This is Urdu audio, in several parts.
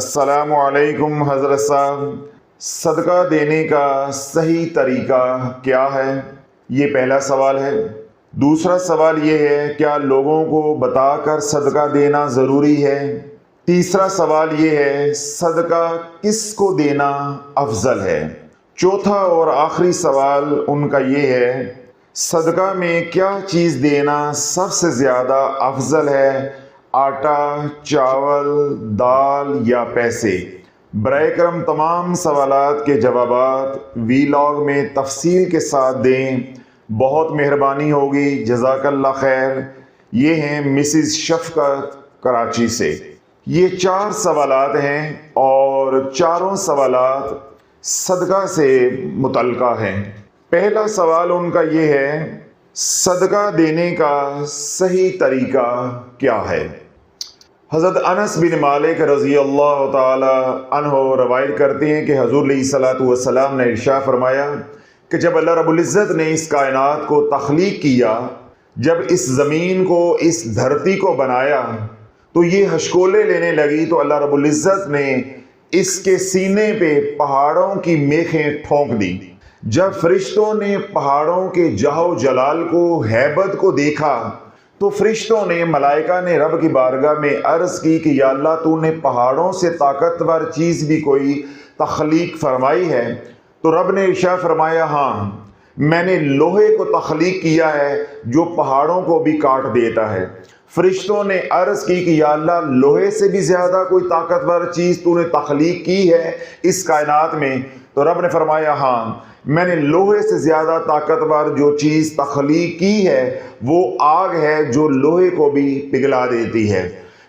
السلام علیکم حضرت صاحب، صدقہ دینے کا صحیح طریقہ کیا ہے؟ یہ پہلا سوال ہے۔ دوسرا سوال یہ ہے، کیا لوگوں کو بتا کر صدقہ دینا ضروری ہے؟ تیسرا سوال یہ ہے، صدقہ کس کو دینا افضل ہے؟ چوتھا اور آخری سوال ان کا یہ ہے، صدقہ میں کیا چیز دینا سب سے زیادہ افضل ہے؟ آٹا، چاول، دال یا پیسے؟ برائے کرم تمام سوالات کے جوابات ویلاگ میں تفصیل کے ساتھ دیں، بہت مہربانی ہوگی، جزاک اللہ خیر۔ یہ ہیں مسز شفقت کراچی سے۔ یہ 4 سوالات ہیں اور چاروں سوالات صدقہ سے متعلقہ ہیں۔ پہلا سوال ان کا یہ ہے، صدقہ دینے کا صحیح طریقہ کیا ہے؟ حضرت انس بن مالک رضی اللہ تعالی عنہ روایت کرتے ہیں کہ حضور علیہ الصلوۃ والسلام نے ارشاد فرمایا کہ جب اللہ رب العزت نے اس کائنات کو تخلیق کیا، جب اس زمین کو، اس دھرتی کو بنایا تو یہ ہشکولے لینے لگی، تو اللہ رب العزت نے اس کے سینے پہ پہاڑوں کی میخیں ٹھونک دی۔ جب فرشتوں نے پہاڑوں کے جاہ و جلال کو، ہیبت کو دیکھا تو فرشتوں نے، ملائکہ نے رب کی بارگاہ میں عرض کی کہ یا اللہ، تو نے پہاڑوں سے طاقتور چیز بھی کوئی تخلیق فرمائی ہے؟ تو رب نے ارشاد فرمایا، ہاں، میں نے لوہے کو تخلیق کیا ہے جو پہاڑوں کو بھی کاٹ دیتا ہے۔ فرشتوں نے عرض کی کہ یا اللہ، لوہے سے بھی زیادہ کوئی طاقتور چیز تو نے تخلیق کی ہے اس کائنات میں؟ تو رب نے فرمایا، ہاں، میں نے لوہے سے زیادہ طاقتور جو چیز تخلیق کی ہے وہ آگ ہے جو لوہے کو بھی پگھلا دیتی ہے۔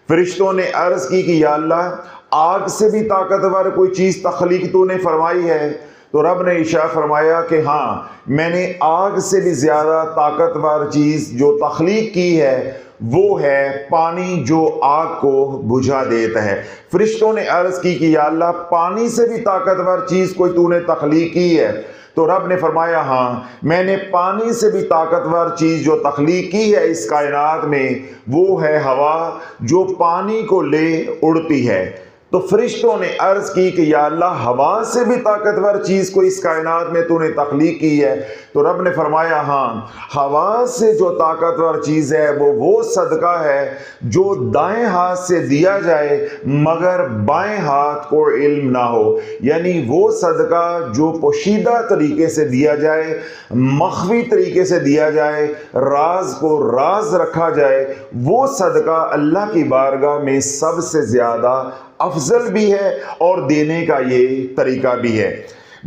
فرشتوں نے عرض کی کہ یا اللہ، آگ سے بھی طاقتور کوئی چیز تخلیق تو نے فرمائی ہے؟ تو رب نے ارشاد فرمایا کہ ہاں، میں نے آگ سے بھی زیادہ طاقتور چیز جو تخلیق کی ہے وہ ہے پانی جو آگ کو بجھا دیتا ہے۔ فرشتوں نے عرض کی کہ یا اللہ، پانی سے بھی طاقتور چیز کوئی تو نے تخلیق کی ہے؟ تو رب نے فرمایا، ہاں، میں نے پانی سے بھی طاقتور چیز جو تخلیق کی ہے اس کائنات میں وہ ہے ہوا جو پانی کو لے اڑتی ہے۔ تو فرشتوں نے عرض کی کہ یا اللہ، ہوا سے بھی طاقتور چیز کو اس کائنات میں تو نے تخلیق کی ہے؟ تو رب نے فرمایا، ہاں، ہوا سے جو طاقتور چیز ہے وہ صدقہ ہے جو دائیں ہاتھ سے دیا جائے مگر بائیں ہاتھ کو علم نہ ہو، یعنی وہ صدقہ جو پوشیدہ طریقے سے دیا جائے، مخفی طریقے سے دیا جائے، راز کو راز رکھا جائے، وہ صدقہ اللہ کی بارگاہ میں سب سے زیادہ افضل بھی ہے اور دینے کا یہ طریقہ بھی ہے۔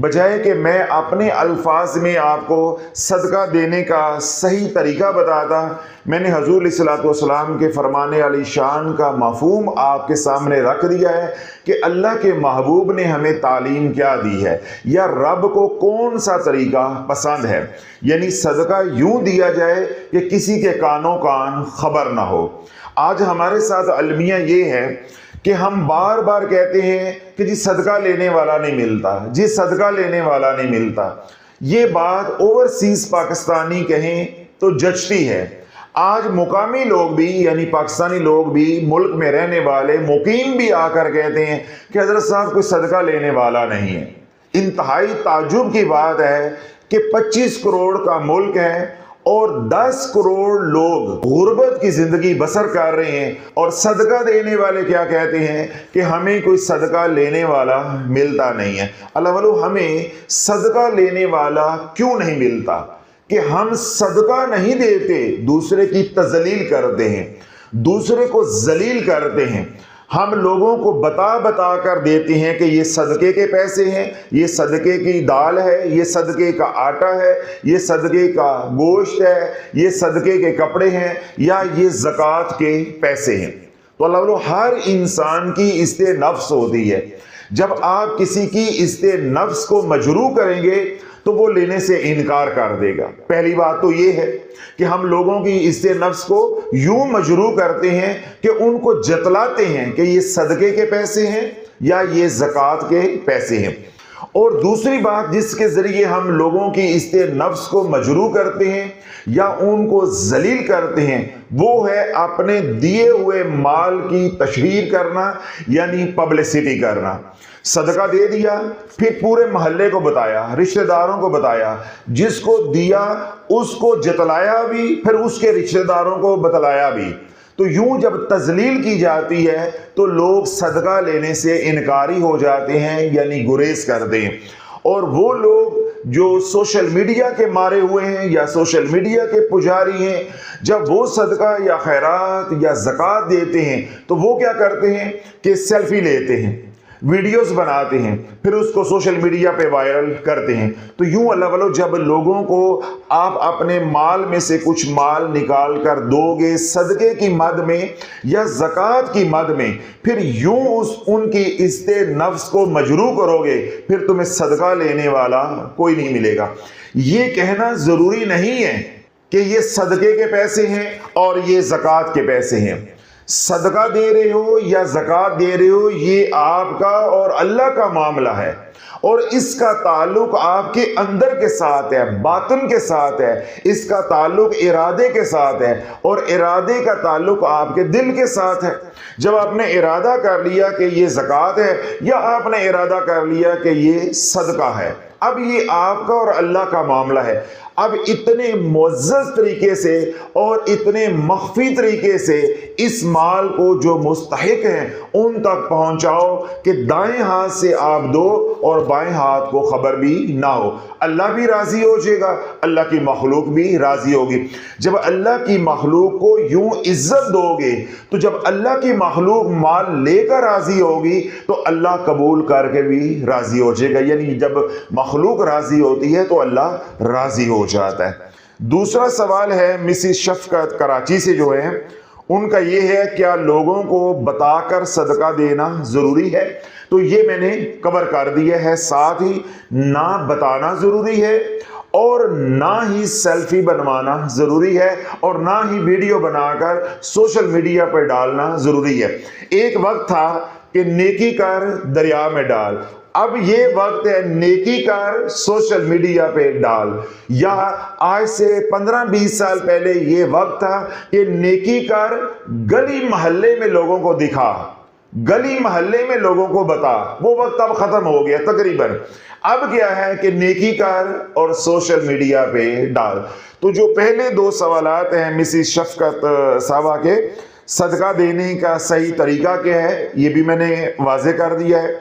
بجائے کہ میں اپنے الفاظ میں آپ کو صدقہ دینے کا صحیح طریقہ بتاتا، میں نے حضور علیہ الصلوۃ والسلام کے فرمان علی شان کا مفہوم آپ کے سامنے رکھ دیا ہے کہ اللہ کے محبوب نے ہمیں تعلیم کیا دی ہے یا رب کو کون سا طریقہ پسند ہے۔ یعنی صدقہ یوں دیا جائے کہ کسی کے کانوں کان خبر نہ ہو۔ آج ہمارے ساتھ المیہ یہ ہے کہ ہم بار بار کہتے ہیں کہ جی صدقہ لینے والا نہیں ملتا، جی صدقہ لینے والا نہیں ملتا۔ یہ بات اوورسیز پاکستانی کہیں تو جچتی ہے۔ آج مقامی لوگ بھی، یعنی پاکستانی لوگ بھی، ملک میں رہنے والے مقیم بھی آ کر کہتے ہیں کہ حضرت صاحب کوئی صدقہ لینے والا نہیں ہے۔ انتہائی تعجب کی بات ہے کہ 25 کروڑ کا ملک ہے اور 10 کروڑ لوگ غربت کی زندگی بسر کر رہے ہیں، اور صدقہ دینے والے کیا کہتے ہیں کہ ہمیں کوئی صدقہ لینے والا ملتا نہیں ہے۔ اللہ والو، ہمیں صدقہ لینے والا کیوں نہیں ملتا؟ کہ ہم صدقہ نہیں دیتے، دوسرے کی تذلیل کرتے ہیں، دوسرے کو ذلیل کرتے ہیں۔ ہم لوگوں کو بتا کر دیتے ہیں کہ یہ صدقے کے پیسے ہیں، یہ صدقے کی دال ہے، یہ صدقے کا آٹا ہے، یہ صدقے کا گوشت ہے، یہ صدقے کے کپڑے ہیں، یا یہ زکوٰۃ کے پیسے ہیں۔ تو اللہ والو، ہر انسان کی عزت نفس ہوتی ہے۔ جب آپ کسی کی عزت نفس کو مجروح کریں گے تو وہ لینے سے انکار کر دے گا۔ پہلی بات تو یہ ہے کہ ہم لوگوں کی عزت نفس کو یوں مجروح کرتے ہیں کہ ان کو جتلاتے ہیں کہ یہ صدقے کے پیسے ہیں یا یہ زکوٰۃ کے پیسے ہیں۔ اور دوسری بات جس کے ذریعے ہم لوگوں کی است نفس کو مجروح کرتے ہیں یا ان کو ذلیل کرتے ہیں وہ ہے اپنے دیے ہوئے مال کی تشہیر کرنا، یعنی پبلسٹی کرنا۔ صدقہ دے دیا، پھر پورے محلے کو بتایا، رشتہ داروں کو بتایا، جس کو دیا اس کو جتلایا بھی، پھر اس کے رشتہ داروں کو بتلایا بھی۔ تو یوں جب تذلیل کی جاتی ہے تو لوگ صدقہ لینے سے انکاری ہو جاتے ہیں، یعنی گریز کرتے ہیں۔ اور وہ لوگ جو سوشل میڈیا کے مارے ہوئے ہیں یا سوشل میڈیا کے پجاری ہیں، جب وہ صدقہ یا خیرات یا زکوٰۃ دیتے ہیں تو وہ کیا کرتے ہیں کہ سیلفی لیتے ہیں، ویڈیوز بناتے ہیں، پھر اس کو سوشل میڈیا پہ وائرل کرتے ہیں۔ تو یوں اللہ والو جب لوگوں کو آپ اپنے مال میں سے کچھ مال نکال کر دو گے صدقے کی مد میں یا زکوٰۃ کی مد میں، پھر یوں ان کی است نفس کو مجروح کرو گے، پھر تمہیں صدقہ لینے والا کوئی نہیں ملے گا۔ یہ کہنا ضروری نہیں ہے کہ یہ صدقے کے پیسے ہیں اور یہ زکوٰۃ کے پیسے ہیں۔ صدقہ دے رہے ہو یا زکوٰۃ دے رہے ہو، یہ آپ کا اور اللہ کا معاملہ ہے، اور اس کا تعلق آپ کے اندر کے ساتھ ہے، باطن کے ساتھ ہے، اس کا تعلق ارادے کے ساتھ ہے، اور ارادے کا تعلق آپ کے دل کے ساتھ ہے۔ جب آپ نے ارادہ کر لیا کہ یہ زکوٰۃ ہے یا آپ نے ارادہ کر لیا کہ یہ صدقہ ہے، اب یہ آپ کا اور اللہ کا معاملہ ہے۔ اب اتنے معزز طریقے سے اور اتنے مخفی طریقے سے اس مال کو جو مستحق ہیں ان تک پہنچاؤ کہ دائیں ہاتھ سے آپ دو اور بائیں ہاتھ کو خبر بھی نہ ہو۔ اللہ بھی راضی ہو جائے گا، اللہ کی مخلوق بھی راضی ہوگی۔ جب اللہ کی مخلوق کو یوں عزت دو گے تو جب اللہ کی مخلوق مال لے کر راضی ہوگی تو اللہ قبول کر کے بھی راضی ہو جائے گا، یعنی جب مخلوق راضی ہوتی ہے تو اللہ راضی ہو جاتا ہے۔ دوسرا سوال ہے مسز شفقت کراچی سے جو ہے، ان کا یہ ہے کیا لوگوں کو بتا کر صدقہ دینا ضروری ہے؟ تو یہ میں نے کور کر دیا ہے، ساتھ ہی نہ بتانا ضروری ہے اور نہ ہی سیلفی بنوانا ضروری ہے اور نہ ہی ویڈیو بنا کر سوشل میڈیا پر ڈالنا ضروری ہے۔ ایک وقت تھا کہ نیکی کر دریا میں ڈال، اب یہ وقت ہے نیکی کر سوشل میڈیا پہ ڈال۔ یا آج سے 15-20 سال پہلے یہ وقت تھا کہ نیکی کر گلی محلے میں لوگوں کو دکھا، گلی محلے میں لوگوں کو بتا، وہ وقت اب ختم ہو گیا تقریباً۔ اب کیا ہے کہ نیکی کر اور سوشل میڈیا پہ ڈال۔ تو جو پہلے دو سوالات ہیں مسز شفقت صاحبہ کے، صدقہ دینے کا صحیح طریقہ کیا ہے، یہ بھی میں نے واضح کر دیا ہے۔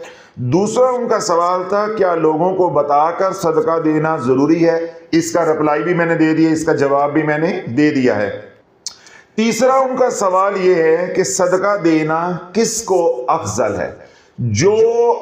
دوسرا ان کا سوال تھا کیا لوگوں کو بتا کر صدقہ دینا ضروری ہے، اس کا رپلائی بھی میں نے دے دیا، اس کا جواب بھی میں نے دے دیا ہے۔ تیسرا ان کا سوال یہ ہے کہ صدقہ دینا کس کو افضل ہے؟ جو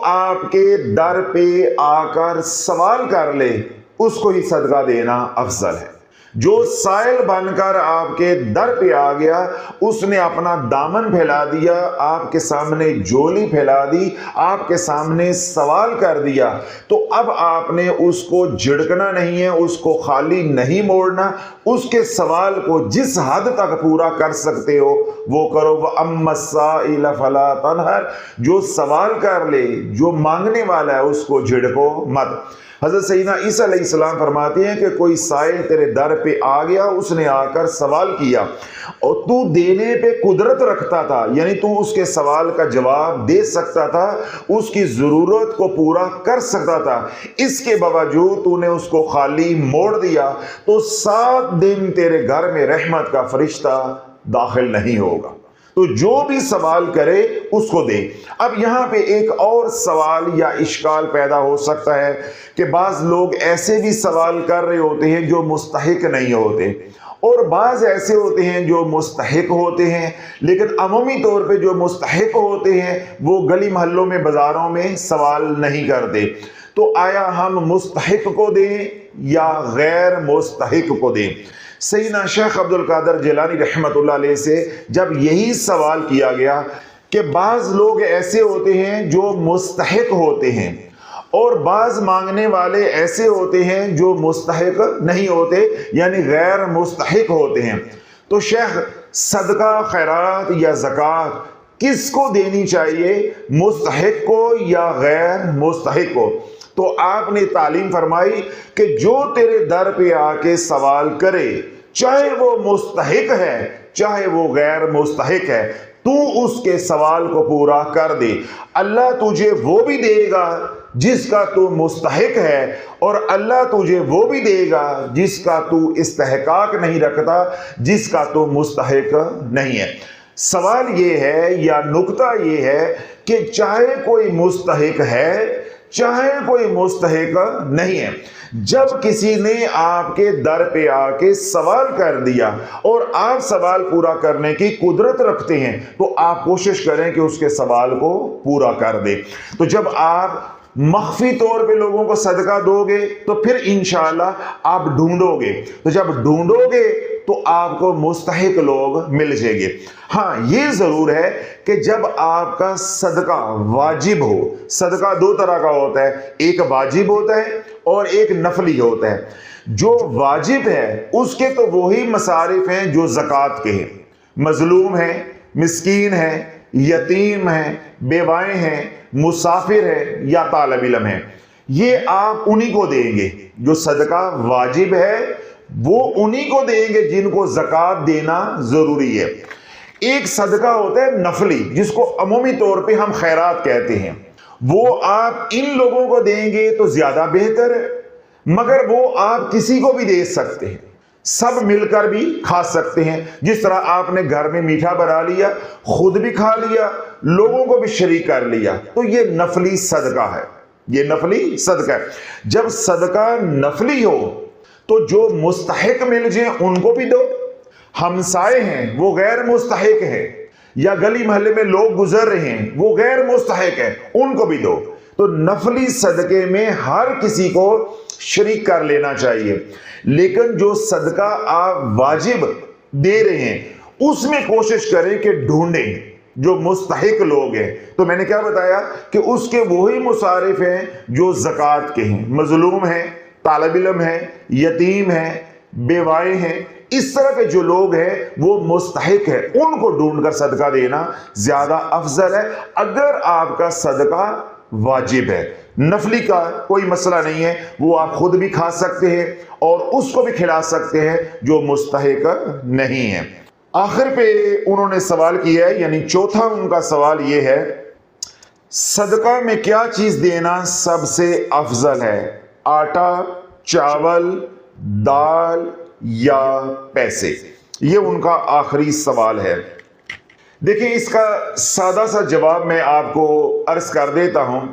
آپ کے در پہ آ کر سوال کر لے اس کو ہی صدقہ دینا افضل ہے۔ جو سائل بن کر آپ کے در پہ آ گیا، اس نے اپنا دامن پھیلا دیا، آپ کے سامنے جولی پھیلا دی، آپ کے سامنے سوال کر دیا، تو اب آپ نے اس کو جھڑکنا نہیں ہے، اس کو خالی نہیں موڑنا، اس کے سوال کو جس حد تک پورا کر سکتے ہو وہ کرو۔ وَأَمَّا السَّائِلَ فَلَا تَنْهَرْ، جو سوال کر لے، جو مانگنے والا ہے اس کو جھڑکو مت۔ حضرت سیدنا عیسیٰ علیہ السلام فرماتے ہیں کہ کوئی سائل تیرے در پہ آ گیا، اس نے آ کر سوال کیا اور تو دینے پہ قدرت رکھتا تھا، یعنی تو اس کے سوال کا جواب دے سکتا تھا، اس کی ضرورت کو پورا کر سکتا تھا، اس کے باوجود تو نے اس کو خالی موڑ دیا، تو 7 دن تیرے گھر میں رحمت کا فرشتہ داخل نہیں ہوگا۔ تو جو بھی سوال کرے اس کو دے۔ اب یہاں پہ ایک اور سوال یا اشکال پیدا ہو سکتا ہے کہ بعض لوگ ایسے بھی سوال کر رہے ہوتے ہیں جو مستحق نہیں ہوتے، اور بعض ایسے ہوتے ہیں جو مستحق ہوتے ہیں، لیکن عمومی طور پہ جو مستحق ہوتے ہیں وہ گلی محلوں میں بازاروں میں سوال نہیں کرتے۔ تو آیا ہم مستحق کو دیں یا غیر مستحق کو دیں؟ سیدنا شیخ عبد القادر جیلانی رحمۃ اللہ علیہ سے جب یہی سوال کیا گیا کہ بعض لوگ ایسے ہوتے ہیں جو مستحق ہوتے ہیں اور بعض مانگنے والے ایسے ہوتے ہیں جو مستحق نہیں ہوتے، یعنی غیر مستحق ہوتے ہیں، تو شیخ صدقہ خیرات یا زکوٰۃ کس کو دینی چاہیے، مستحق کو یا غیر مستحق کو؟ تو آپ نے تعلیم فرمائی کہ جو تیرے در پہ آ کے سوال کرے، چاہے وہ مستحق ہے چاہے وہ غیر مستحق ہے، تو اس کے سوال کو پورا کر دے۔ اللہ تجھے وہ بھی دے گا جس کا تو مستحق ہے، اور اللہ تجھے وہ بھی دے گا جس کا تو استحقاق نہیں رکھتا، جس کا تو مستحق نہیں ہے۔ سوال یہ ہے یا نکتہ یہ ہے کہ چاہے کوئی مستحق ہے چاہے کوئی مستحق نہیں ہے، جب کسی نے آپ کے در پہ آ کے سوال کر دیا اور آپ سوال پورا کرنے کی قدرت رکھتے ہیں تو آپ کوشش کریں کہ اس کے سوال کو پورا کر دیں۔ تو جب آپ مخفی طور پہ لوگوں کو صدقہ دو گے تو پھر انشاءاللہ آپ ڈھونڈو گے، تو جب ڈھونڈو گے تو آپ کو مستحق لوگ مل جائیں گے۔ ہاں یہ ضرور ہے کہ جب آپ کا صدقہ واجب ہو، صدقہ دو طرح کا ہوتا ہے، ایک واجب ہوتا ہے اور ایک نفلی ہوتا ہے۔ جو واجب ہے اس کے تو وہی مصارف ہیں جو زکوٰۃ کے ہیں، مظلوم ہیں، مسکین ہیں، یتیم ہیں، بیوائیں ہیں، مسافر ہے یا طالب علم ہے، یہ آپ انہی کو دیں گے۔ جو صدقہ واجب ہے وہ انہی کو دیں گے جن کو زکوٰۃ دینا ضروری ہے۔ ایک صدقہ ہوتا ہے نفلی، جس کو عمومی طور پہ ہم خیرات کہتے ہیں، وہ آپ ان لوگوں کو دیں گے تو زیادہ بہتر ہے، مگر وہ آپ کسی کو بھی دے سکتے ہیں، سب مل کر بھی کھا سکتے ہیں۔ جس طرح آپ نے گھر میں میٹھا بنا لیا، خود بھی کھا لیا، لوگوں کو بھی شریک کر لیا، تو یہ نفلی صدقہ ہے، یہ نفلی صدقہ ہے۔ جب صدقہ نفلی ہو تو جو مستحق مل جائیں ان کو بھی دو، ہمسائے ہیں وہ غیر مستحق ہیں، یا گلی محلے میں لوگ گزر رہے ہیں وہ غیر مستحق ہیں، ان کو بھی دو۔ تو نفلی صدقے میں ہر کسی کو شریک کر لینا چاہیے، لیکن جو صدقہ آپ واجب دے رہے ہیں اس میں کوشش کریں کہ ڈھونڈیں جو مستحق لوگ ہیں۔ تو میں نے کیا بتایا کہ اس کے وہی مصارف ہیں جو زکوٰۃ کے ہیں، مظلوم ہیں، طالب علم ہیں، یتیم ہیں، بیوائیں ہیں، اس طرح کے جو لوگ ہیں وہ مستحق ہے، ان کو ڈھونڈ کر صدقہ دینا زیادہ افضل ہے اگر آپ کا صدقہ واجب ہے۔ نفلی کا کوئی مسئلہ نہیں ہے، وہ آپ خود بھی کھا سکتے ہیں اور اس کو بھی کھلا سکتے ہیں جو مستحق نہیں ہے۔ آخر پہ انہوں نے سوال کیا ہے، یعنی چوتھا ان کا سوال یہ ہے، صدقہ میں کیا چیز دینا سب سے افضل ہے؟ آٹا، چاول، دال یا پیسے؟ یہ ان کا آخری سوال ہے۔ دیکھیں اس کا سادہ سا جواب میں آپ کو عرض کر دیتا ہوں۔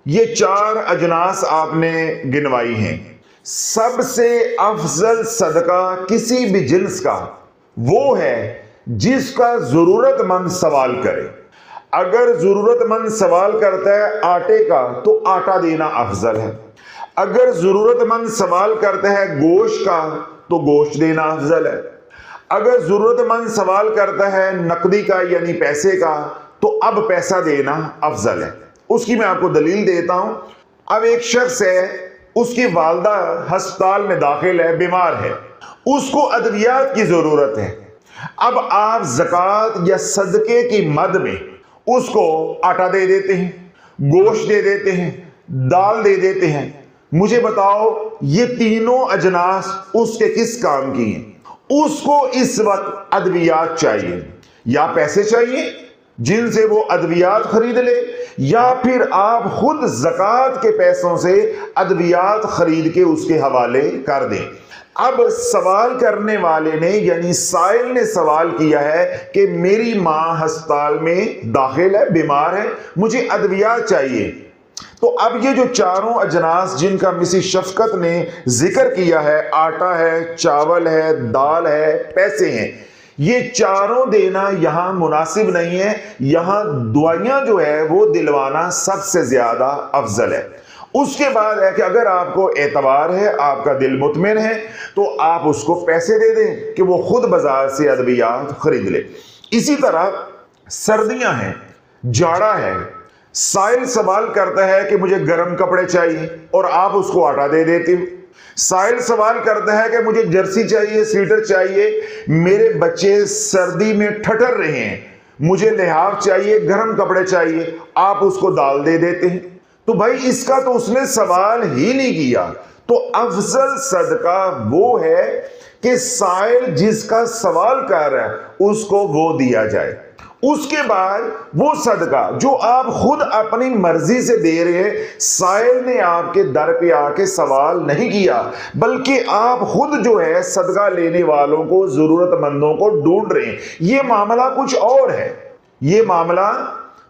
یہ 4 اجناس آپ نے گنوائی ہیں۔ سب سے افضل صدقہ کسی بھی جنس کا وہ ہے جس کا ضرورت مند سوال کرے۔ اگر ضرورت مند سوال کرتا ہے آٹے کا تو آٹا دینا افضل ہے، اگر ضرورت مند سوال کرتا ہے گوشت کا تو گوشت دینا افضل ہے، اگر ضرورت مند سوال کرتا ہے نقدی کا یعنی پیسے کا تو اب پیسہ دینا افضل ہے۔ اس کی میں آپ کو دلیل دیتا ہوں۔ اب ایک شخص ہے، اس کی والدہ ہسپتال میں داخل ہے، بیمار ہے، اس کو ادویات کی ضرورت ہے۔ اب آپ زکوٰۃ یا صدقے کی مد میں اس کو آٹا دے دیتے ہیں، گوشت دے دیتے ہیں، دال دے دیتے ہیں۔ مجھے بتاؤ یہ تینوں اجناس اس کے کس کام کی ہیں؟ اس کو اس وقت ادویات چاہیے، یا پیسے چاہیے جن سے وہ ادویات خرید لے، یا پھر آپ خود زکوٰۃ کے پیسوں سے ادویات خرید کے اس کے حوالے کر دیں۔ اب سوال کرنے والے نے یعنی سائل نے سوال کیا ہے کہ میری ماں ہسپتال میں داخل ہے، بیمار ہے، مجھے ادویات چاہیے۔ تو اب یہ جو 4 اجناس جن کا مسی شفقت نے ذکر کیا ہے، آٹا ہے، چاول ہے، دال ہے، پیسے ہیں، یہ 4 دینا یہاں مناسب نہیں ہے۔ یہاں دعائیاں جو ہے وہ دلوانا سب سے زیادہ افضل ہے۔ اس کے بعد ہے کہ اگر آپ کو اعتبار ہے، آپ کا دل مطمئن ہے، تو آپ اس کو پیسے دے دیں کہ وہ خود بازار سے ادویات خرید لے۔ اسی طرح سردیاں ہیں، جاڑا ہے، سائل سوال کرتا ہے کہ مجھے گرم کپڑے چاہیے اور آپ اس کو آٹا دے دیتے ہو۔ سائل سوال کرتا ہے کہ مجھے جرسی چاہیے، سویٹر چاہیے، میرے بچے سردی میں ٹھٹر رہے ہیں، مجھے لحاف چاہیے، گرم کپڑے چاہیے، آپ اس کو دال دے دیتے ہیں۔ تو بھائی اس کا تو اس نے سوال ہی نہیں کیا. تو افضل صدقہ وہ ہے کہ سائل جس کا سوال کر رہا ہے اس کو وہ دیا جائے. اس کے بعد وہ صدقہ جو آپ خود اپنی مرضی سے دے رہے ہیں، سائل نے آپ کے در پہ آ کے سوال نہیں کیا، بلکہ آپ خود جو ہے صدقہ لینے والوں کو، ضرورت مندوں کو ڈھونڈ رہے ہیں. یہ معاملہ کچھ اور ہے، یہ معاملہ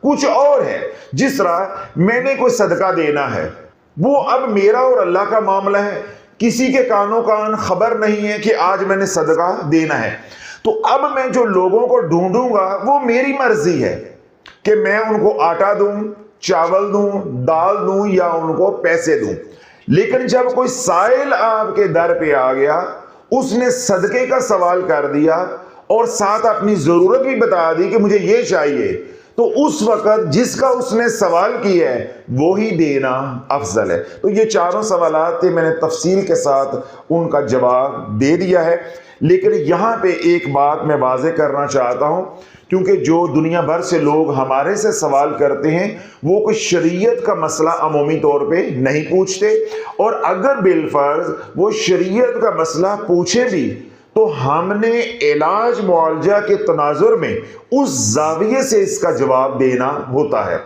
کچھ اور ہے. جس طرح میں نے کوئی صدقہ دینا ہے، وہ اب میرا اور اللہ کا معاملہ ہے. کسی کے کانوں کان خبر نہیں ہے کہ آج میں نے صدقہ دینا ہے. تو اب میں جو لوگوں کو ڈھونڈوں گا وہ میری مرضی ہے کہ میں ان کو آٹا دوں، چاول دوں، دال دوں یا ان کو پیسے دوں. لیکن جب کوئی سائل آپ کے در پہ آ گیا، اس نے صدقے کا سوال کر دیا اور ساتھ اپنی ضرورت بھی بتا دی کہ مجھے یہ چاہیے، تو اس وقت جس کا اس نے سوال کیا ہے وہی دینا افضل ہے. تو یہ چاروں سوالات تھے، میں نے تفصیل کے ساتھ ان کا جواب دے دیا ہے. لیکن یہاں پہ ایک بات میں واضح کرنا چاہتا ہوں، کیونکہ جو دنیا بھر سے لوگ ہمارے سے سوال کرتے ہیں وہ کوئی شریعت کا مسئلہ عمومی طور پہ نہیں پوچھتے، اور اگر بالفرض وہ شریعت کا مسئلہ پوچھے بھی تو ہم نے علاج معالجہ کے تناظر میں اس زاویے سے اس کا جواب دینا ہوتا ہے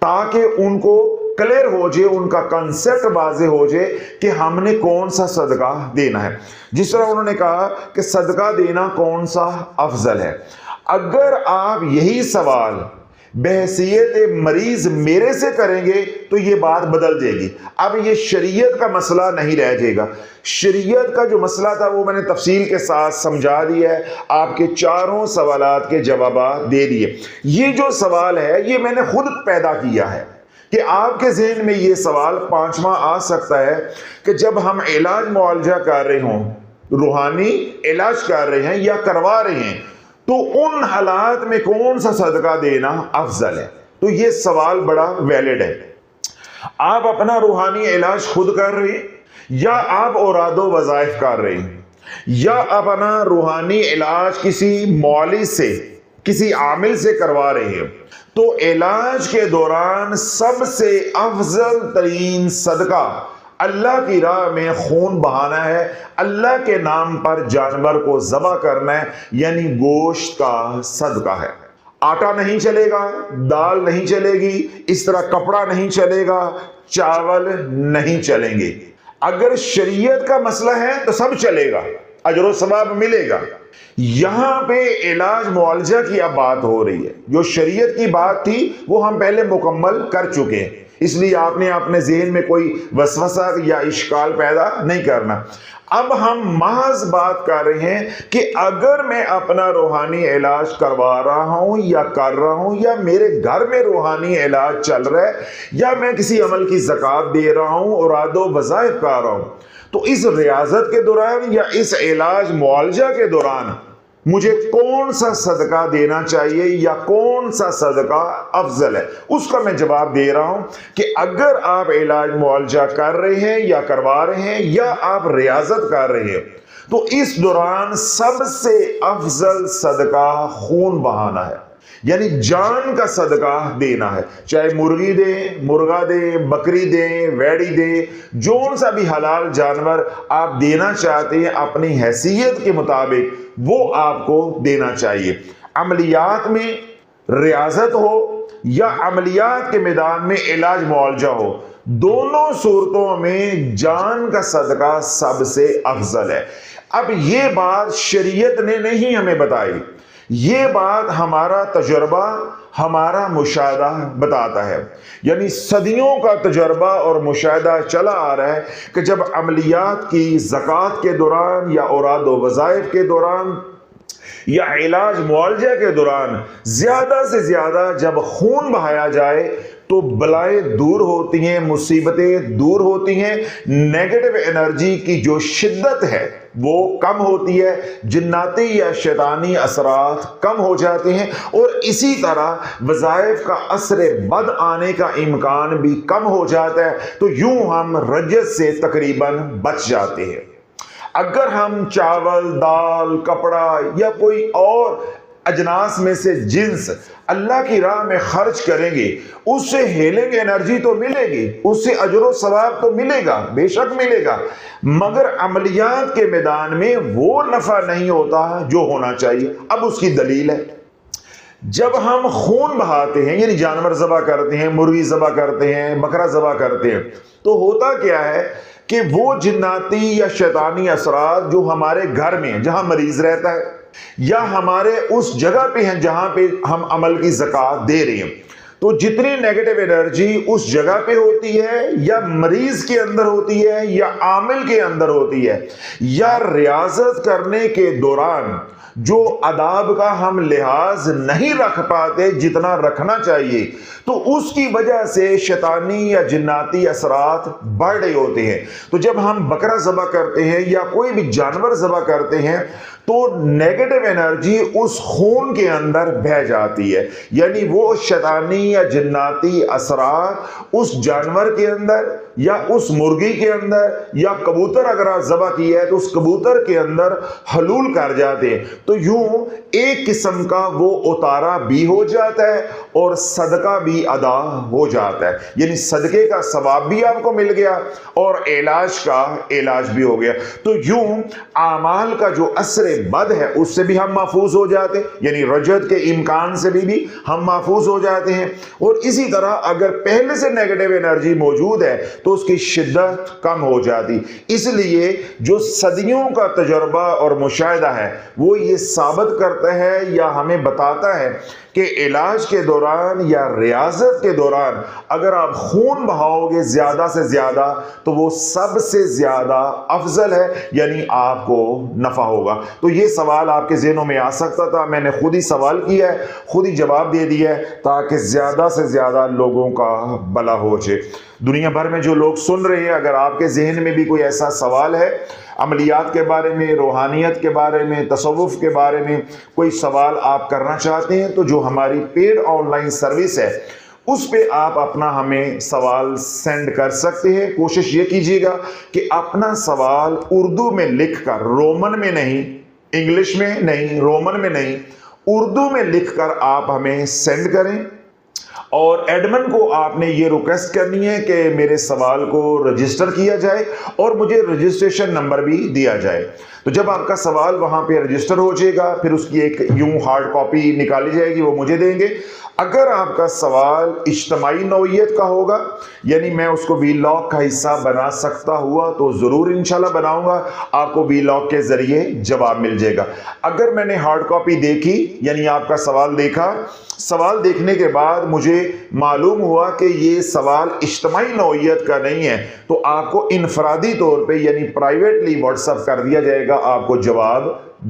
تاکہ ان کو کلیئر ہو جائے، ان کا کنسیپٹ واضح ہو جائے کہ ہم نے کون سا صدقہ دینا ہے. جس طرح انہوں نے کہا کہ صدقہ دینا کون سا افضل ہے. اگر آپ یہی سوال بحیثیت مریض میرے سے کریں گے تو یہ بات بدل جائے گی. اب یہ شریعت کا مسئلہ نہیں رہ جائے گا. شریعت کا جو مسئلہ تھا وہ میں نے تفصیل کے ساتھ سمجھا دیا ہے، آپ کے چاروں سوالات کے جوابات دے دیے. یہ جو سوال ہے یہ میں نے خود پیدا کیا ہے کہ آپ کے ذہن میں یہ سوال پانچواں آ سکتا ہے کہ جب ہم علاج معالجہ کر رہے ہوں، روحانی علاج کر رہے ہیں یا کروا رہے ہیں، تو ان حالات میں کون سا صدقہ دینا افضل ہے. تو یہ سوال بڑا ویلڈ ہے. آپ اپنا روحانی علاج خود کر رہے ہیں یا آپ اوراد و وظائف کر رہے ہیں یا اپنا روحانی علاج کسی معالج سے، کسی عامل سے کروا رہے ہیں، تو علاج کے دوران سب سے افضل ترین صدقہ اللہ کی راہ میں خون بہانا ہے، اللہ کے نام پر جانور کو ذبح کرنا ہے، یعنی گوشت کا صدقہ ہے. آٹا نہیں چلے گا، دال نہیں چلے گی، اس طرح کپڑا نہیں چلے گا، چاول نہیں چلیں گے. اگر شریعت کا مسئلہ ہے تو سب چلے گا، اجر و ثواب ملے گا. یہاں پہ علاج معالجہ کی اب بات ہو رہی ہے. جو شریعت کی بات تھی وہ ہم پہلے مکمل کر چکے ہیں، اس لیے آپ نے اپنے ذہن میں کوئی وسوسہ یا اشکال پیدا نہیں کرنا. اب ہم محض بات کر رہے ہیں کہ اگر میں اپنا روحانی علاج کروا رہا ہوں یا کر رہا ہوں یا میرے گھر میں روحانی علاج چل رہا ہے یا میں کسی عمل کی زکوٰۃ دے رہا ہوں، اوراد و وظائف کر رہا ہوں، تو اس ریاضت کے دوران یا اس علاج معالجہ کے دوران مجھے کون سا صدقہ دینا چاہیے یا کون سا صدقہ افضل ہے، اس کا میں جواب دے رہا ہوں کہ اگر آپ علاج معالجہ کر رہے ہیں یا کروا رہے ہیں یا آپ ریاضت کر رہے ہیں، تو اس دوران سب سے افضل صدقہ خون بہانا ہے، یعنی جان کا صدقہ دینا ہے. چاہے مرغی دیں، مرغا دیں، بکری دیں، ویڑی دیں، جون سا بھی حلال جانور آپ دینا چاہتے ہیں اپنی حیثیت کے مطابق وہ آپ کو دینا چاہیے. عملیات میں ریاضت ہو یا عملیات کے میدان میں علاج معالجہ ہو، دونوں صورتوں میں جان کا صدقہ سب سے افضل ہے. اب یہ بات شریعت نے نہیں ہمیں بتائی، یہ بات ہمارا تجربہ، ہمارا مشاہدہ بتاتا ہے. یعنی صدیوں کا تجربہ اور مشاہدہ چلا آ رہا ہے کہ جب عملیات کی زکوٰۃ کے دوران یا اوراد و وظائف کے دوران یا علاج معالجہ کے دوران زیادہ سے زیادہ جب خون بہایا جائے تو بلائیں دور ہوتی ہیں، مصیبتیں دور ہوتی ہیں، نیگیٹو انرجی کی جو شدت ہے وہ کم ہوتی ہے، جناتی یا شیطانی اثرات کم ہو جاتے ہیں، اور اسی طرح وظائف کا اثر بد آنے کا امکان بھی کم ہو جاتا ہے. تو یوں ہم رجس سے تقریباً بچ جاتے ہیں. اگر ہم چاول، دال، کپڑا یا کوئی اور اجناس میں سے جنس اللہ کی راہ میں خرچ کریں گے، اس سے ہیلنگ انرجی تو ملے گی، اس سے اجر و ثواب تو ملے گا، بے شک ملے گا، مگر عملیات کے میدان میں وہ نفع نہیں ہوتا جو ہونا چاہیے۔ اب اس کی دلیل ہے، جب ہم خون بہاتے ہیں، یعنی جانور ذبح کرتے ہیں، مرغی ذبح کرتے ہیں، بکرا ذبح کرتے ہیں، تو ہوتا کیا ہے کہ وہ جناتی یا شیطانی اثرات جو ہمارے گھر میں جہاں مریض رہتا ہے یا ہمارے اس جگہ پہ ہیں جہاں پہ ہم عمل کی زکوٰۃ دے رہے ہیں، تو جتنی نیگیٹو انرجی اس جگہ پہ ہوتی ہے یا مریض کے اندر ہوتی ہے یا عامل کے اندر ہوتی ہے یا ریاضت کرنے کے دوران جو آداب کا ہم لحاظ نہیں رکھ پاتے جتنا رکھنا چاہیے، تو اس کی وجہ سے شیطانی یا جناتی اثرات بڑھ رہے ہوتے ہیں۔ تو جب ہم بکرا ذبح کرتے ہیں یا کوئی بھی جانور ذبح کرتے ہیں تو نیگیٹو انرجی اس خون کے اندر بہہ جاتی ہے، یعنی وہ شیطانی یا جناتی اثرات اس جانور کے اندر یا اس مرغی کے اندر یا کبوتر اگر آپ ذبح کیا ہے تو اس کبوتر کے اندر حلول کر جاتے ہیں، تو یوں ایک قسم کا وہ اتارا بھی ہو جاتا ہے اور صدقہ بھی ادا ہو جاتا ہے، یعنی صدقے کا ثواب بھی آپ کو مل گیا اور علاج کا علاج بھی ہو گیا۔ تو یوں اعمال کا جو اثر بد ہے اس سے بھی ہم محفوظ ہو جاتے ہیں، یعنی رجعت کے امکان سے بھی ہم محفوظ ہو جاتے ہیں، اور اسی طرح اگر پہلے سے نیگیٹو انرجی موجود ہے تو اس کی شدت کم ہو جاتی۔ اس لیے جو صدیوں کا تجربہ اور مشاہدہ ہے وہ یہ ثابت کرتا ہے یا ہمیں بتاتا ہے کہ علاج کے دوران یا ریاضت کے دوران اگر آپ خون بہاؤ گے زیادہ سے زیادہ تو وہ سب سے زیادہ افضل ہے، یعنی آپ کو نفع ہوگا۔ تو یہ سوال آپ کے ذہنوں میں آ سکتا تھا، میں نے خود ہی سوال کیا ہے، خود ہی جواب دے دیا ہے تاکہ زیادہ سے زیادہ لوگوں کا بھلا ہو جائے۔ دنیا بھر میں جو لوگ سن رہے ہیں، اگر آپ کے ذہن میں بھی کوئی ایسا سوال ہے عملیات کے بارے میں، روحانیت کے بارے میں، تصوف کے بارے میں کوئی سوال آپ کرنا چاہتے ہیں تو جو ہماری پیڈ آن لائن سروس ہے اس پہ آپ اپنا ہمیں سوال سینڈ کر سکتے ہیں۔ کوشش یہ کیجیے گا کہ اپنا سوال اردو میں لکھ کر، رومن میں نہیں، انگلش میں نہیں، رومن میں نہیں، اردو میں لکھ کر آپ ہمیں سینڈ کریں، اور ایڈمن کو آپ نے یہ ریکویسٹ کرنی ہے کہ میرے سوال کو رجسٹر کیا جائے اور مجھے رجسٹریشن نمبر بھی دیا جائے۔ تو جب آپ کا سوال وہاں پہ رجسٹر ہو جائے گا پھر اس کی ایک یوں ہارڈ کاپی نکالی جائے گی، وہ مجھے دیں گے۔ اگر آپ کا سوال اجتماعی نوعیت کا ہوگا، یعنی میں اس کو ویلاگ کا حصہ بنا سکتا ہوا تو ضرور انشاءاللہ بناؤں گا، آپ کو ویلاگ کے ذریعے جواب مل جائے گا۔ اگر میں نے ہارڈ کاپی دیکھی، یعنی آپ کا سوال دیکھا، سوال دیکھنے کے بعد مجھے معلوم ہوا کہ یہ سوال اجتماعی نوعیت کا نہیں ہے تو آپ کو انفرادی طور پہ یعنی پرائیویٹلی واٹس ایپ کر دیا جائے گا، آپ کو جواب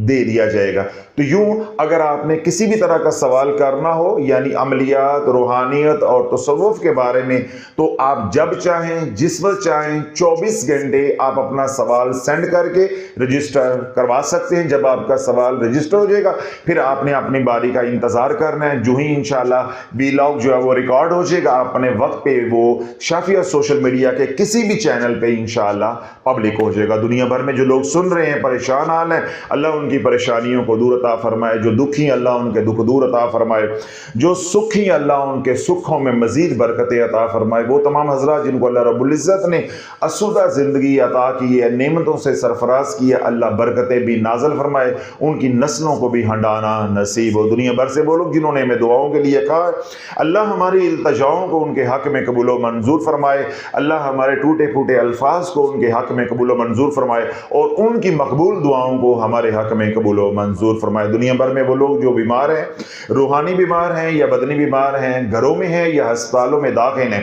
دے دیا جائے گا۔ تو یوں اگر آپ نے کسی بھی طرح کا سوال کرنا ہو یعنی عملیات، روحانیت اور تصوف کے بارے میں، تو آپ جب چاہیں، جس وقت چاہیں، 24 گھنٹے آپ اپنا سوال سینڈ کر کے رجسٹر کروا سکتے ہیں۔ جب آپ کا سوال رجسٹر ہو جائے گا پھر آپ نے اپنی باری کا انتظار کرنا ہے، جو ہی انشاءاللہ ویلاگ جو ہے وہ ریکارڈ ہو جائے گا، اپنے وقت پہ وہ شافیہ سوشل میڈیا کے کسی بھی چینل پہ انشاءاللہ پبلک ہو جائے گا۔ دنیا بھر میں جو لوگ سن رہے ہیں پریشان حال ہیں، اللہ ان کی پریشانیوں کو دور عطا فرمائے، جو دکھی اللہ ان کے دکھ دور عطا فرمائے، جو سکھی اللہ ان کے سکھوں میں مزید برکتیں عطا فرمائے۔ وہ تمام حضرات جن کو اللہ رب العزت نے اسودہ زندگی عطا کی ہے، نعمتوں سے سرفراز کی ہے، اللہ برکتیں بھی نازل فرمائے، ان کی نسلوں کو بھی ہنڈانا نصیب ہو۔ دنیا بھر سے وہ لوگ جنہوں نے ہمیں دعاؤں کے لیے کہا، اللہ ہماری التجاؤں کو ان کے حق میں قبول و منظور فرمائے، اللہ ہمارے ٹوٹے پھوٹے الفاظ کو ان کے حق میں قبول و منظور فرمائے اور ان کی مقبول دعاؤں کو ہمارے حق میں قبول و منظور فرمائے۔ دنیا بھر میں وہ لوگ جو بیمار ہیں، روحانی بیمار ہیں یا بدنی بیمار ہیں، گھروں میں ہیں یا ہسپتالوں میں داخل ہیں،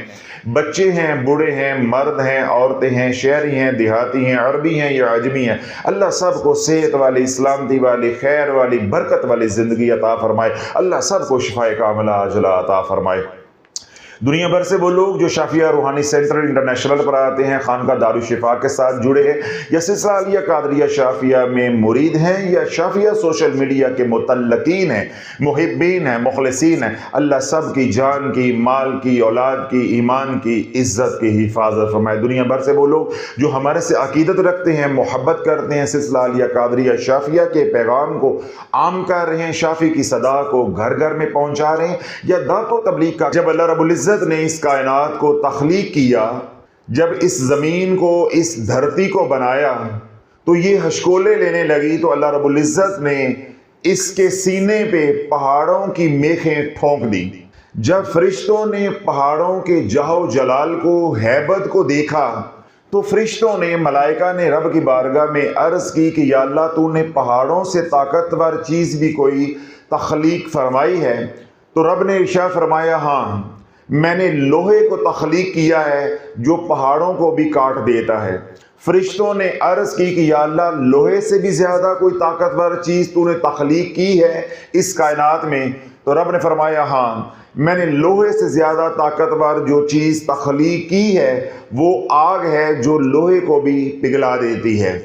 بچے ہیں، بوڑھے ہیں، مرد ہیں، عورتیں ہیں، شہری ہیں، دیہاتی ہیں، عربی ہیں یا عجمی ہیں، اللہ سب کو صحت والی، سلامتی والی، خیر والی، برکت والی زندگی عطا فرمائے، اللہ سب کو شفائے کاملہ عاجلہ عطا فرمائے۔ دنیا بھر سے وہ لوگ جو شافیہ روحانی سینٹر انٹرنیشنل پر آتے ہیں، خانقاہ دارالشفا کے ساتھ جڑے ہیں، یا سلسلہ عالیہ قادریہ شافیہ میں مرید ہیں، یا شافیہ سوشل میڈیا کے متعلقین ہیں، محبین ہیں، مخلصین ہیں، اللہ سب کی جان کی، مال کی، اولاد کی، ایمان کی، عزت کی حفاظت فرمائے۔ دنیا بھر سے وہ لوگ جو ہمارے سے عقیدت رکھتے ہیں، محبت کرتے ہیں، سلسلہ عالیہ قادریہ شافیہ کے پیغام کو عام کر رہے ہیں، شافی کی صدا کو گھر گھر میں پہنچا رہے ہیں، یا دعوت و تبلیغ کا جب اللہ رب العزت نے اس کائنات کو تخلیق کیا، جب اس زمین کو، اس دھرتی کو بنایا، تو یہ ہشکولے لینے لگی تو اللہ رب العزت نے اس کے سینے پہ پہاڑوں کی میخیں ٹھونک دی۔ جب فرشتوں نے پہاڑوں کے جاہ و جلال کو، ہیبت کو دیکھا، تو فرشتوں نے، ملائکہ نے رب کی بارگاہ میں عرض کی کہ یا اللہ تو نے پہاڑوں سے طاقتور چیز بھی کوئی تخلیق فرمائی ہے؟ تو رب نے ارشاد فرمایا ہاں، میں نے لوہے کو تخلیق کیا ہے جو پہاڑوں کو بھی کاٹ دیتا ہے۔ فرشتوں نے عرض کی کہ یا اللہ لوہے سے بھی زیادہ کوئی طاقتور چیز تو نے تخلیق کی ہے اس کائنات میں؟ تو رب نے فرمایا ہاں، میں نے لوہے سے زیادہ طاقتور جو چیز تخلیق کی ہے وہ آگ ہے جو لوہے کو بھی پگھلا دیتی ہے۔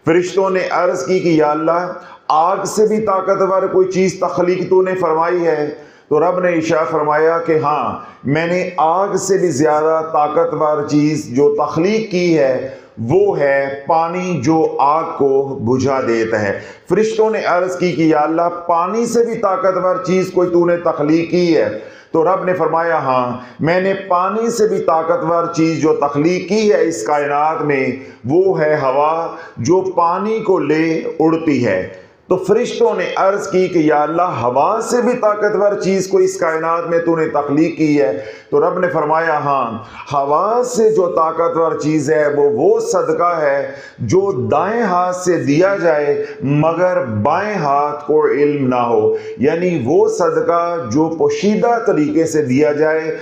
فرشتوں نے عرض کی کہ یا اللہ آگ سے بھی طاقتور کوئی چیز تخلیق تو نے فرمائی ہے؟ تو رب نے ارشاد فرمایا کہ ہاں، میں نے آگ سے بھی زیادہ طاقتور چیز جو تخلیق کی ہے وہ ہے پانی جو آگ کو بجھا دیتا ہے۔ فرشتوں نے عرض کی کہ یا اللہ پانی سے بھی طاقتور چیز کوئی تو نے تخلیق کی ہے؟ تو رب نے فرمایا ہاں، میں نے پانی سے بھی طاقتور چیز جو تخلیق کی ہے اس کائنات میں وہ ہے ہوا جو پانی کو لے اڑتی ہے۔ تو فرشتوں نے عرض کی کہ یا اللہ ہوا سے بھی طاقتور چیز کو اس کائنات میں تو نے تخلیق کی ہے؟ تو رب نے فرمایا ہاں، ہوا سے جو طاقتور چیز ہے وہ صدقہ ہے جو دائیں ہاتھ سے دیا جائے مگر بائیں ہاتھ کو علم نہ ہو، یعنی وہ صدقہ جو پوشیدہ طریقے سے دیا جائے،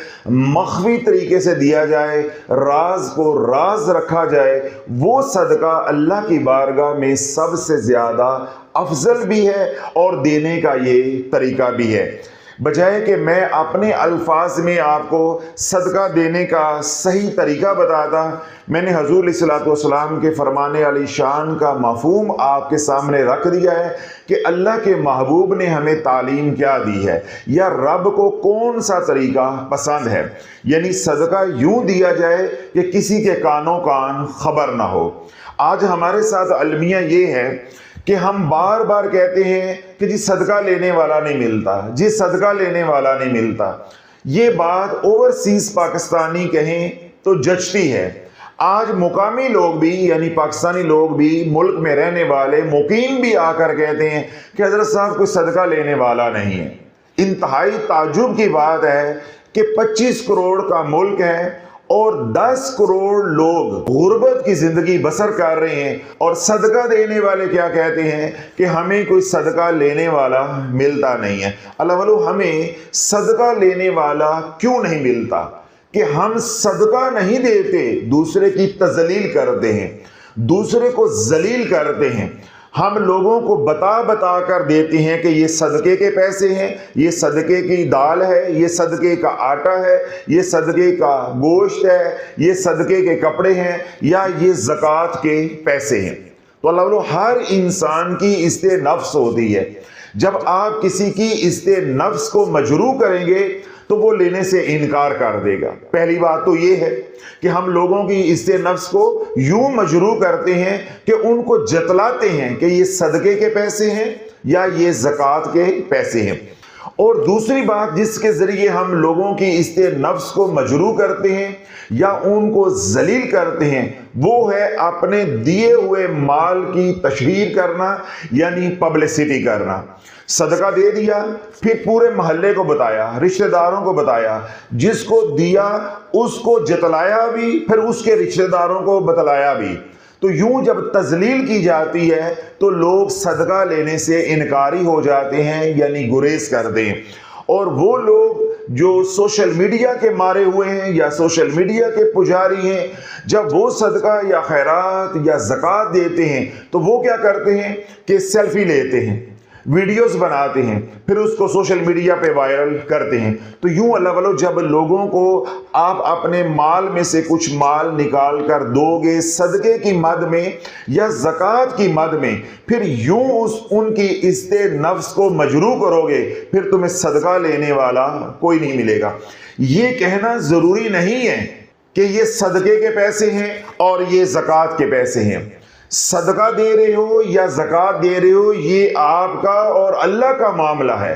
مخفی طریقے سے دیا جائے، راز کو راز رکھا جائے، وہ صدقہ اللہ کی بارگاہ میں سب سے زیادہ افضل بھی ہے اور دینے کا یہ طریقہ بھی ہے۔ بجائے کہ میں اپنے الفاظ میں آپ کو صدقہ دینے کا صحیح طریقہ بتاتا، میں نے حضور علیہ الصلوۃ والسلام کے فرمان علی شان کا مفہوم آپ کے سامنے رکھ دیا ہے کہ اللہ کے محبوب نے ہمیں تعلیم کیا دی ہے، یا رب کو کون سا طریقہ پسند ہے۔ یعنی صدقہ یوں دیا جائے کہ کسی کے کانوں کان خبر نہ ہو۔ آج ہمارے ساتھ المیہ یہ ہے کہ ہم بار بار کہتے ہیں کہ جی صدقہ لینے والا نہیں ملتا، جی صدقہ لینے والا نہیں ملتا۔ یہ بات اوورسیز پاکستانی کہیں تو جچتی ہے۔ آج مقامی لوگ بھی، یعنی پاکستانی لوگ بھی، ملک میں رہنے والے مقیم بھی آ کر کہتے ہیں کہ حضرت صاحب کوئی صدقہ لینے والا نہیں ہے۔ انتہائی تعجب کی بات ہے کہ 25 کروڑ کا ملک ہے اور 10 کروڑ لوگ غربت کی زندگی بسر کر رہے ہیں، اور صدقہ دینے والے کیا کہتے ہیں کہ ہمیں کوئی صدقہ لینے والا ملتا نہیں ہے۔ اللہ ولو ہمیں صدقہ لینے والا کیوں نہیں ملتا کہ ہم صدقہ نہیں دیتے، دوسرے کی تذلیل کرتے ہیں، دوسرے کو ذلیل کرتے ہیں۔ ہم لوگوں کو بتا کر دیتے ہیں کہ یہ صدقے کے پیسے ہیں، یہ صدقے کی دال ہے، یہ صدقے کا آٹا ہے، یہ صدقے کا گوشت ہے، یہ صدقے کے کپڑے ہیں، یا یہ زکوٰۃ کے پیسے ہیں۔ تو اللہ ہر انسان کی عزت نفس ہوتی ہے۔ جب آپ کسی کی عزت نفس کو مجروح کریں گے تو وہ لینے سے انکار کر دے گا۔ پہلی بات تو یہ ہے کہ ہم لوگوں کی عزت نفس کو یوں مجروح کرتے ہیں کہ ان کو جتلاتے ہیں کہ یہ صدقے کے پیسے ہیں یا یہ زکوٰۃ کے پیسے ہیں۔ اور دوسری بات جس کے ذریعے ہم لوگوں کی عزت نفس کو مجروح کرتے ہیں یا ان کو ذلیل کرتے ہیں وہ ہے اپنے دیے ہوئے مال کی تشہیر کرنا، یعنی پبلسٹی کرنا۔ صدقہ دے دیا، پھر پورے محلے کو بتایا، رشتہ داروں کو بتایا، جس کو دیا اس کو جتلایا بھی، پھر اس کے رشتہ داروں کو بتلایا بھی۔ تو یوں جب تذلیل کی جاتی ہے تو لوگ صدقہ لینے سے انکاری ہو جاتے ہیں، یعنی گریز کرتے ہیں۔ اور وہ لوگ جو سوشل میڈیا کے مارے ہوئے ہیں یا سوشل میڈیا کے پجاری ہیں، جب وہ صدقہ یا خیرات یا زکوٰۃ دیتے ہیں تو وہ کیا کرتے ہیں کہ سیلفی لیتے ہیں، ویڈیوز بناتے ہیں، پھر اس کو سوشل میڈیا پہ وائرل کرتے ہیں۔ تو یوں اللہ والو جب لوگوں کو آپ اپنے مال میں سے کچھ مال نکال کر دو گے صدقے کی مد میں یا زکوٰۃ کی مد میں، پھر یوں ان کی عزت نفس کو مجروح کرو گے، پھر تمہیں صدقہ لینے والا کوئی نہیں ملے گا۔ یہ کہنا ضروری نہیں ہے کہ یہ صدقے کے پیسے ہیں اور یہ زکوٰۃ کے پیسے ہیں۔ صدقہ دے رہے ہو یا زکوٰۃ دے رہے ہو، یہ آپ کا اور اللہ کا معاملہ ہے،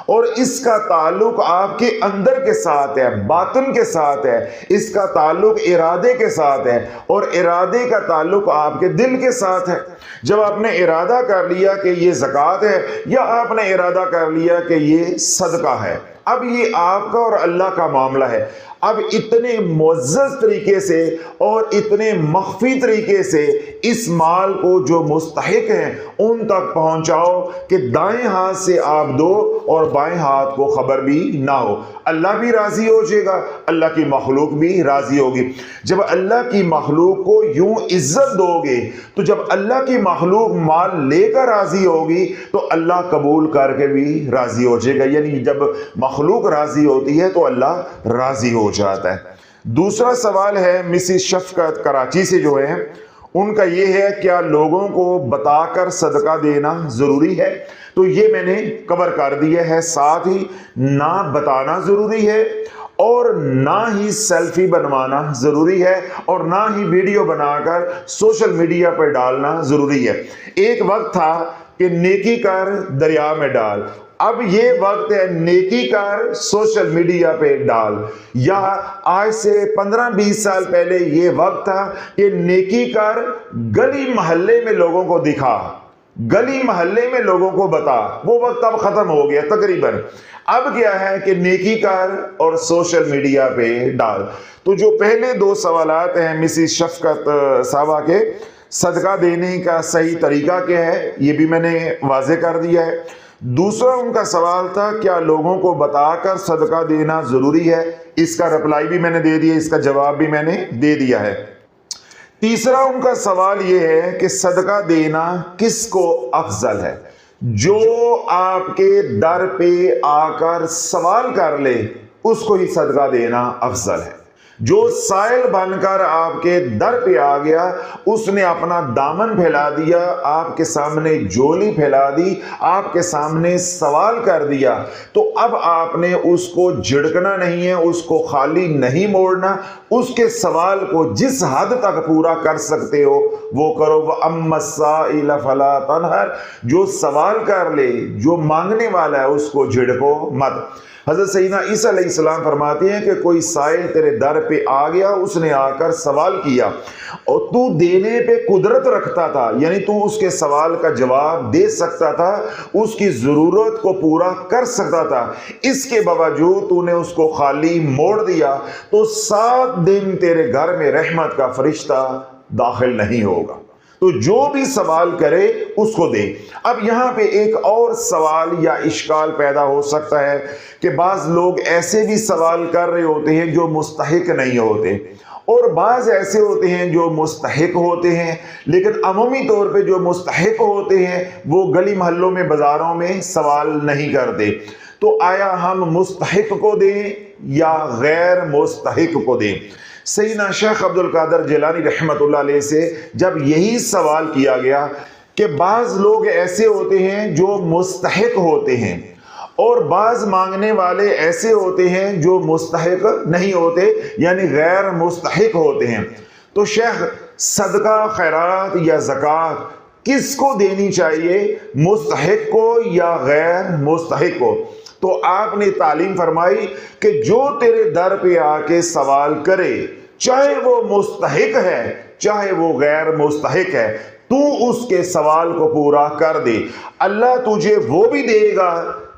اور اس کا تعلق آپ کے اندر کے ساتھ ہے، باطن کے ساتھ ہے، اس کا تعلق ارادے کے ساتھ ہے، اور ارادے کا تعلق آپ کے دل کے ساتھ ہے۔ جب آپ نے ارادہ کر لیا کہ یہ زکوٰۃ ہے یا آپ نے ارادہ کر لیا کہ یہ صدقہ ہے، اب یہ آپ کا اور اللہ کا معاملہ ہے۔ اب اتنے معزز طریقے سے اور اتنے مخفی طریقے سے اس مال کو جو مستحق ہیں ان تک پہنچاؤ کہ دائیں ہاتھ سے آپ دو اور بائیں ہاتھ کو خبر بھی نہ ہو۔ اللہ بھی راضی ہو جائے گا، اللہ کی مخلوق بھی راضی ہوگی۔ جب اللہ کی مخلوق کو یوں عزت دو گے تو جب اللہ کی مخلوق مال لے کر راضی ہوگی تو اللہ قبول کر کے بھی راضی ہو جائے گا۔ یعنی جب مخلوق راضی ہوتی ہے تو اللہ راضی ہو جاتا ہے۔ دوسرا سوال ہے مسز شفقت کراچی سے جو ہے، ان کا یہ ہے کیا لوگوں کو بتا کر صدقہ دینا ضروری ہے؟ تو یہ میں نے کور کر دیا ہے، ساتھ ہی نہ بتانا ضروری ہے اور نہ ہی سیلفی بنوانا ضروری ہے اور نہ ہی ویڈیو بنا کر سوشل میڈیا پر ڈالنا ضروری ہے۔ ایک وقت تھا کہ نیکی کر دریا میں ڈال، اب یہ وقت ہے نیکی کر سوشل میڈیا پہ ڈال۔ یا آج سے 15-20 سال پہلے یہ وقت تھا کہ نیکی کر گلی محلے میں لوگوں کو دکھا، گلی محلے میں لوگوں کو بتا۔ وہ وقت اب ختم ہو گیا تقریباً۔ اب کیا ہے کہ نیکی کر اور سوشل میڈیا پہ ڈال۔ تو جو پہلے دو سوالات ہیں مسز شفقت صاحبہ کے، صدقہ دینے کا صحیح طریقہ کیا ہے، یہ بھی میں نے واضح کر دیا ہے۔ دوسرا ان کا سوال تھا کیا لوگوں کو بتا کر صدقہ دینا ضروری ہے، اس کا رپلائی بھی میں نے دے دیا، اس کا جواب بھی میں نے دے دیا ہے۔ تیسرا ان کا سوال یہ ہے کہ صدقہ دینا کس کو افضل ہے؟ جو آپ کے در پہ آ کر سوال کر لے اس کو ہی صدقہ دینا افضل ہے۔ جو سائل بن کر آپ کے در پہ آ گیا، اس نے اپنا دامن پھیلا دیا، آپ کے سامنے جولی پھیلا دی، آپ کے سامنے سوال کر دیا، تو اب آپ نے اس کو جھڑکنا نہیں ہے، اس کو خالی نہیں موڑنا، اس کے سوال کو جس حد تک پورا کر سکتے ہو وہ کرو۔ وَأَمَّا السَّائِلَ فَلَا تَنْهَرْ، جو سوال کر لے، جو مانگنے والا ہے اس کو جھڑکو مت۔ حضرت سیدنا عیسیٰ علیہ السلام فرماتے ہیں کہ کوئی سائل تیرے در پہ آ گیا، اس نے آ کر سوال کیا اور تو دینے پہ قدرت رکھتا تھا، یعنی تو اس کے سوال کا جواب دے سکتا تھا، اس کی ضرورت کو پورا کر سکتا تھا، اس کے باوجود تو نے اس کو خالی موڑ دیا، تو 7 دن تیرے گھر میں رحمت کا فرشتہ داخل نہیں ہوگا۔ تو جو بھی سوال کرے اس کو دے۔ اب یہاں پہ ایک اور سوال یا اشکال پیدا ہو سکتا ہے کہ بعض لوگ ایسے بھی سوال کر رہے ہوتے ہیں جو مستحق نہیں ہوتے، اور بعض ایسے ہوتے ہیں جو مستحق ہوتے ہیں، لیکن عمومی طور پہ جو مستحق ہوتے ہیں وہ گلی محلوں میں بازاروں میں سوال نہیں کرتے۔ تو آیا ہم مستحق کو دیں یا غیر مستحق کو دیں؟ سیدنا شیخ عبد القادر جیلانی رحمۃ اللہ علیہ سے جب یہی سوال کیا گیا کہ بعض لوگ ایسے ہوتے ہیں جو مستحق ہوتے ہیں اور بعض مانگنے والے ایسے ہوتے ہیں جو مستحق نہیں ہوتے، یعنی غیر مستحق ہوتے ہیں، تو شیخ صدقہ خیرات یا زکوٰۃ کس کو دینی چاہیے، مستحق کو یا غیر مستحق کو؟ تو آپ نے تعلیم فرمائی کہ جو تیرے در پہ آ کے سوال کرے، چاہے وہ مستحق ہے چاہے وہ غیر مستحق ہے، تو اس کے سوال کو پورا کر دے۔ اللہ تجھے وہ بھی دے گا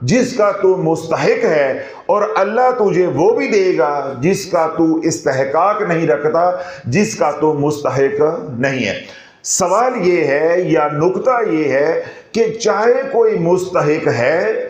جس کا تو مستحق ہے، اور اللہ تجھے وہ بھی دے گا جس کا تو استحقاق نہیں رکھتا، جس کا تو مستحق نہیں ہے۔ سوال یہ ہے یا نقطہ یہ ہے کہ چاہے کوئی مستحق ہے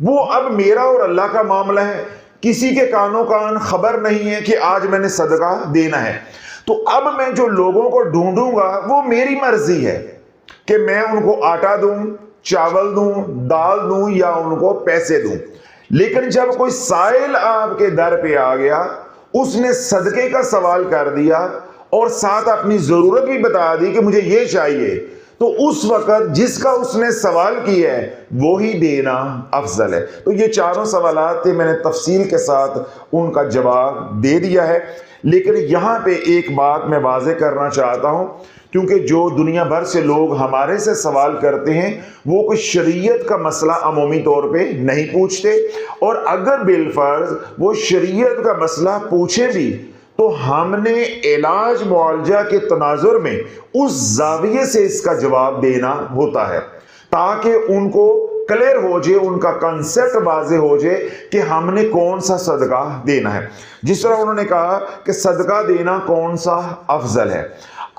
وہ اب میرا اور اللہ کا معاملہ ہے، کسی کے کانوں کان خبر نہیں ہے کہ آج میں نے صدقہ دینا ہے۔ تو اب میں جو لوگوں کو ڈھونڈوں گا وہ میری مرضی ہے کہ میں ان کو آٹا دوں، چاول دوں، دال دوں یا ان کو پیسے دوں۔ لیکن جب کوئی سائل آپ کے در پہ آ گیا، اس نے صدقے کا سوال کر دیا اور ساتھ اپنی ضرورت بھی بتا دی کہ مجھے یہ چاہیے، تو اس وقت جس کا اس نے سوال کیا ہے وہی دینا افضل ہے۔ تو یہ چاروں سوالات تھے، میں نے تفصیل کے ساتھ ان کا جواب دے دیا ہے۔ لیکن یہاں پہ ایک بات میں واضح کرنا چاہتا ہوں، کیونکہ جو دنیا بھر سے لوگ ہمارے سے سوال کرتے ہیں وہ کوئی شریعت کا مسئلہ عمومی طور پہ نہیں پوچھتے، اور اگر بالفرض وہ شریعت کا مسئلہ پوچھے بھی تو ہم نے علاج معالجہ کے تناظر میں اس زاویے سے اس کا جواب دینا ہوتا ہے تاکہ ان کو کلیئر ہو جائے، ان کا کنسیپٹ واضح ہو جائے کہ ہم نے کون سا صدقہ دینا ہے۔ جس طرح انہوں نے کہا کہ صدقہ دینا کون سا افضل ہے،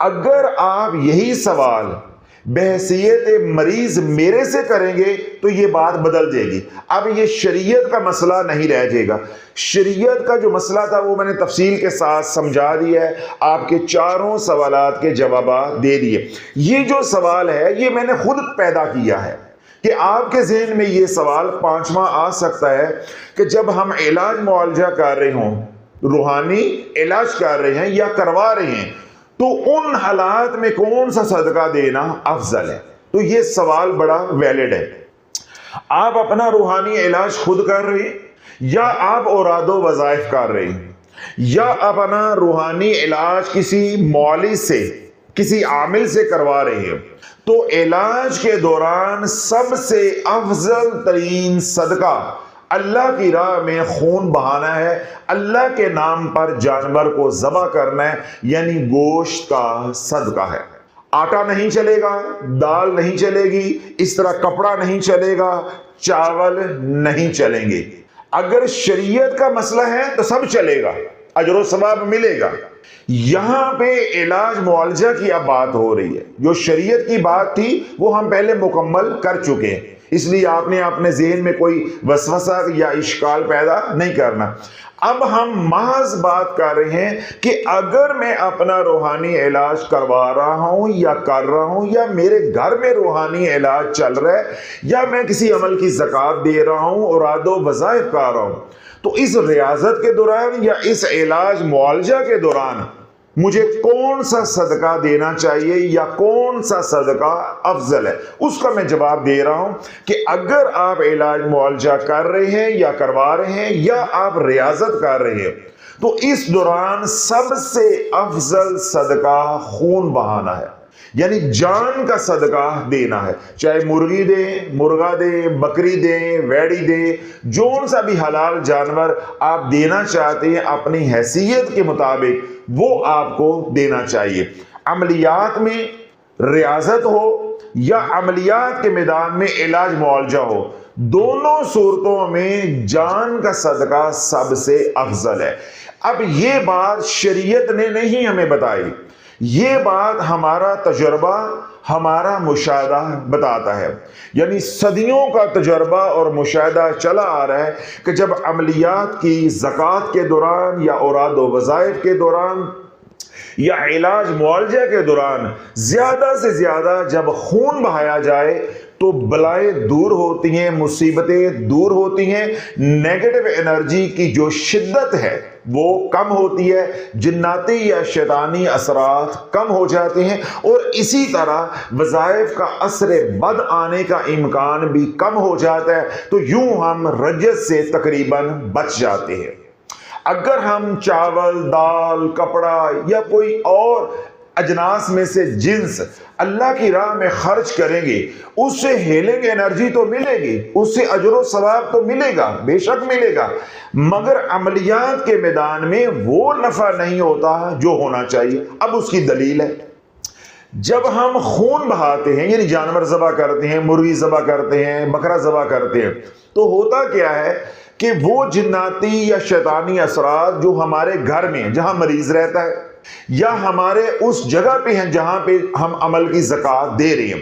اگر آپ یہی سوال بحیثیت مریض میرے سے کریں گے تو یہ بات بدل جائے گی، اب یہ شریعت کا مسئلہ نہیں رہ جائے گا۔ شریعت کا جو مسئلہ تھا وہ میں نے تفصیل کے ساتھ سمجھا دیا ہے، آپ کے چاروں سوالات کے جوابات دے دیے۔ یہ جو سوال ہے یہ میں نے خود پیدا کیا ہے کہ آپ کے ذہن میں یہ سوال پانچواں آ سکتا ہے کہ جب ہم علاج معالجہ کر رہے ہوں، روحانی علاج کر رہے ہیں یا کروا رہے ہیں، تو ان حالات میں کون سا صدقہ دینا افضل ہے۔ تو یہ سوال بڑا ویلڈ ہے۔ آپ اپنا روحانی علاج خود کر رہے ہیں یا آپ اوراد و وظائف کر رہے ہیں یا اپنا روحانی علاج کسی معالج سے، کسی عامل سے کروا رہے ہیں، تو علاج کے دوران سب سے افضل ترین صدقہ اللہ کی راہ میں خون بہانا ہے، اللہ کے نام پر جانور کو ذبح کرنا ہے، یعنی گوشت کا صدقہ ہے۔ آٹا نہیں چلے گا، دال نہیں چلے گی، اس طرح کپڑا نہیں چلے گا، چاول نہیں چلیں گے۔ اگر شریعت کا مسئلہ ہے تو سب چلے گا، اجر و ثواب ملے گا۔ یہاں پہ علاج معالجہ کی اب بات ہو رہی ہے، جو شریعت کی بات تھی وہ ہم پہلے مکمل کر چکے ہیں، اس لیے آپ نے اپنے ذہن میں کوئی وسوسہ یا اشکال پیدا نہیں کرنا۔ اب ہم محض بات کر رہے ہیں کہ اگر میں اپنا روحانی علاج کروا رہا ہوں یا کر رہا ہوں، یا میرے گھر میں روحانی علاج چل رہا ہے، یا میں کسی عمل کی زکوٰۃ دے رہا ہوں، اوراد و وظائف کر رہا ہوں، تو اس ریاضت کے دوران یا اس علاج معالجہ کے دوران مجھے کون سا صدقہ دینا چاہیے یا کون سا صدقہ افضل ہے، اس کا میں جواب دے رہا ہوں کہ اگر آپ علاج معالجہ کر رہے ہیں یا کروا رہے ہیں یا آپ ریاضت کر رہے ہیں، تو اس دوران سب سے افضل صدقہ خون بہانا ہے، یعنی جان کا صدقہ دینا ہے۔ چاہے مرغی دیں، مرغا دیں، بکری دیں، ویڑی دیں، جون سا بھی حلال جانور آپ دینا چاہتے ہیں اپنی حیثیت کے مطابق وہ آپ کو دینا چاہیے۔ عملیات میں ریاضت ہو یا عملیات کے میدان میں علاج معالجہ ہو، دونوں صورتوں میں جان کا صدقہ سب سے افضل ہے۔ اب یہ بات شریعت نے نہیں ہمیں بتائی، یہ بات ہمارا تجربہ، ہمارا مشاہدہ بتاتا ہے، یعنی صدیوں کا تجربہ اور مشاہدہ چلا آ رہا ہے کہ جب عملیات کی زکوٰۃ کے دوران یا اوراد و وظائف کے دوران یا علاج معالجہ کے دوران زیادہ سے زیادہ جب خون بہایا جائے تو بلائیں دور ہوتی ہیں، مصیبتیں دور ہوتی ہیں، نیگیٹو انرجی کی جو شدت ہے وہ کم ہوتی ہے، جناتی یا شیطانی اثرات کم ہو جاتے ہیں، اور اسی طرح وظائف کا اثر بد آنے کا امکان بھی کم ہو جاتا ہے، تو یوں ہم رجس سے تقریباً بچ جاتے ہیں۔ اگر ہم چاول، دال، کپڑا یا کوئی اور اجناس میں سے جنس اللہ کی راہ میں خرچ کریں گے، اس سے ہیلنگ انرجی تو ملے گی، اس سے اجر و ثواب تو ملے گا، بے شک ملے گا، مگر عملیات کے میدان میں وہ نفع نہیں ہوتا جو ہونا چاہیے۔ اب اس کی دلیل ہے، جب ہم خون بہاتے ہیں، یعنی جانور ذبح کرتے ہیں، مرغی ذبح کرتے ہیں، بکرا ذبح کرتے ہیں، تو ہوتا کیا ہے کہ وہ جناتی یا شیطانی اثرات جو ہمارے گھر میں جہاں مریض رہتا ہے یا ہمارے اس جگہ پہ ہیں جہاں پہ ہم عمل کی زکوٰۃ دے رہے ہیں،